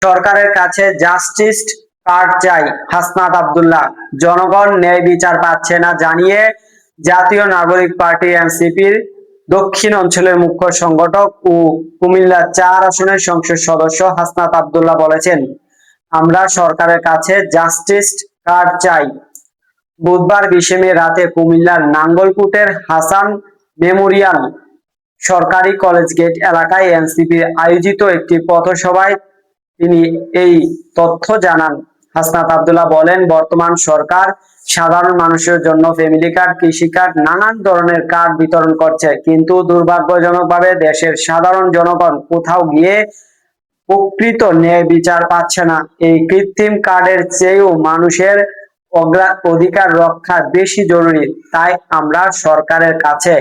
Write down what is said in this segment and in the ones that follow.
সরকারের কাছে justice card চাই হাসনাত আব্দুল্লাহ। জনগণ ন্যায় বিচার পাচ্ছে না জানিয়ে জাতীয় নাগরিক পার্টি এনসিপির দক্ষিণ অঞ্চলের মুখ্য সংগঠক ও কুমিল্লা ৪ আসনের সংসদ সদস্য হাসনাত আব্দুল্লাহ বলেছেন, আমরা সরকারের কাছে জাস্টিস কার্ড চাই। বুধবার ২০ মে রাতে কুমিল্লার নাঙ্গলকোটের হাসান মেমোরিয়াল সরকারি কলেজ গেট এলাকায় এনসিপি আয়োজিত একটি পথসভায় তিনি এই তথ্য জানান। হাসনাত আব্দুল্লাহ বলেন, বর্তমান সরকার সাধারণ মানুষের জন্য ফ্যামিলি কার্ড, কৃষি কার্ড, নানান ধরনের কার্ড বিতরণ করছে, কিন্তু দুর্ভাগ্যজনকভাবে দেশের সাধারণ জনগণ কোথাও গিয়ে প্রকৃত ন্যায় বিচার পাচ্ছে না। এই কৃত্রিম কার্ডের চেয়েও মানুষের অধিকার রক্ষা বেশি জরুরি। তাই আমরা সরকারের কাছে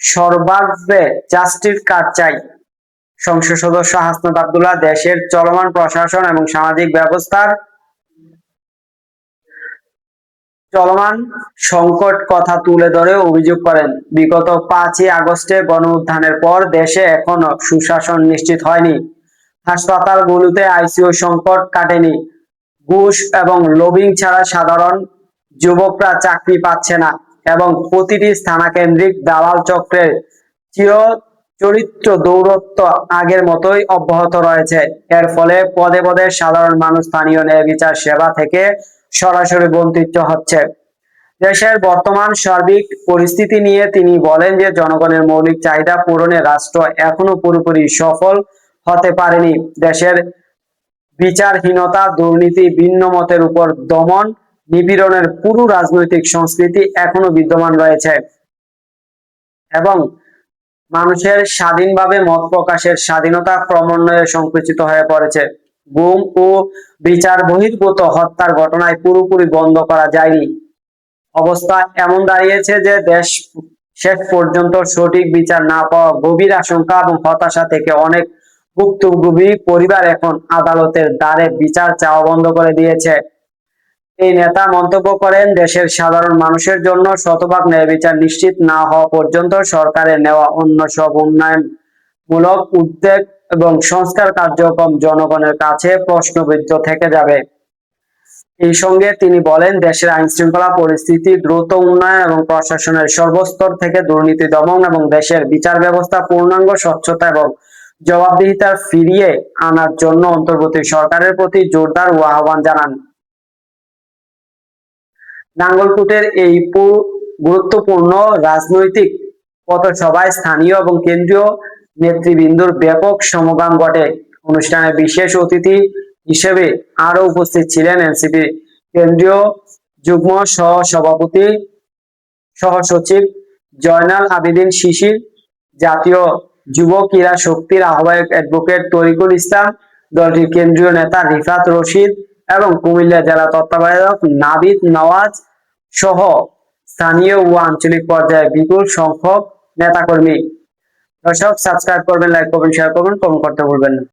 সর্বাগ্রে জাস্টিস কার্ড চাই। সংসদ সদস্য হাসনাত আব্দুল্লাহ দেশের চলমান প্রশাসন এবং সামাজিক ব্যবস্থার চলমান সংকট কথা তুলে ধরে অভিযোগ করেন, বিগত ৫ই আগস্টে গণঅভ্যুত্থানের পর দেশে এখনো সুশাসন নিশ্চিত হয়নি। হাসপাতালগুলোতে আইসিইউ সংকট কাটেনি। ঘুষ এবং লবিং ছাড়া সাধারণ যুবকরা চাকরি পাচ্ছে না এবং প্রতিটি স্থানাকেন্দ্রিক দালাল চক্রের চরিত্র দৌরত্ব আগের মতোই অব্যাহত রয়েছে। এর ফলে পদে পদে সাধারণ মানুষ স্থানীয় ন্যায় বিচার সেবা থেকে সরাসরি বঞ্চিত হচ্ছে। দেশের বর্তমান সার্বিক পরিস্থিতি নিয়ে তিনি বলেন যে জনগণের মৌলিক চাহিদা পূরণে রাষ্ট্র এখনো পুরোপুরি সফল হতে পারেনি। দেশের বিচারহীনতা, দুর্নীতি, ভিন্ন মতের উপর দমন নিপীড়নের পুরো রাজনৈতিক সংস্কৃতি এখনো বিদ্যমান রয়েছে এবং মানুষের স্বাধীনভাবে মত প্রকাশের স্বাধীনতা ক্রমান্বয়ে সংকুচিত হয়ে পড়েছে। গুম ও বিচার বহির্ভূত হত্যার ঘটনায় পুরোপুরি বন্ধ করা যায়নি। অবস্থা এমন দাঁড়িয়েছে যে দেশ শেষ পর্যন্ত সঠিক বিচার না পাওয়া গভীর আশঙ্কা এবং হতাশা থেকে অনেক ভুক্তভোগী পরিবার এখন আদালতের দ্বারে বিচার চাওয়া বন্ধ করে দিয়েছে। এই নেতা মন্তব্য করেন, দেশের সাধারণ মানুষের জন্য শতভাগ ন্যায় বিচার নিশ্চিত না হওয়া পর্যন্ত সরকারের নেওয়া অন্য সব উন্নয়নমূলক উদ্যোগ এবং সংস্কার কার্যক্রম জনগণের কাছে প্রশ্নবিদ্ধ থেকে যাবে। এই সঙ্গে তিনি বলেন, দেশের আইন শৃঙ্খলা পরিস্থিতি দ্রুত উন্নয়ন এবং প্রশাসনের সর্বস্তর থেকে দুর্নীতি দমন এবং দেশের বিচার ব্যবস্থা পূর্ণাঙ্গ স্বচ্ছতা এবং জবাবদিহিতা ফিরিয়ে আনার জন্য অন্তর্বর্তী সরকারের প্রতি জোরদার আহ্বান জানান। নাঙ্গলকোটের এই গুরুত্বপূর্ণ রাজনৈতিক পথসভায় স্থানীয় এবং কেন্দ্রীয় নেতৃবৃন্দর ব্যাপক সমাগম ঘটে। অনুষ্ঠানে বিশেষ অতিথি হিসেবে আরো উপস্থিত ছিলেন এনসিপি কেন্দ্রীয় যুগ্ম সহ-সভাপতি সহসচিব জয়নাল আবেদিন শিশির, জাতীয় যুব ক্রীড়া শক্তির আহ্বায়ক অ্যাডভোকেট তরিকুল ইসলাম, দলটির কেন্দ্রীয় নেতা রিফাত রশিদ এবং কুমিল্লা জেলা তত্ত্বাবধায়ক নাবিদ নওয়াজ সহ স্থানীয় ও আঞ্চলিক পর্যায়ে বিপুল সংখ্যক নেতাকর্মী। দর্শক, সাবস্ক্রাইব করবেন, লাইক করবেন, শেয়ার করবেন, কমেন্ট করতে ভুলবেন না।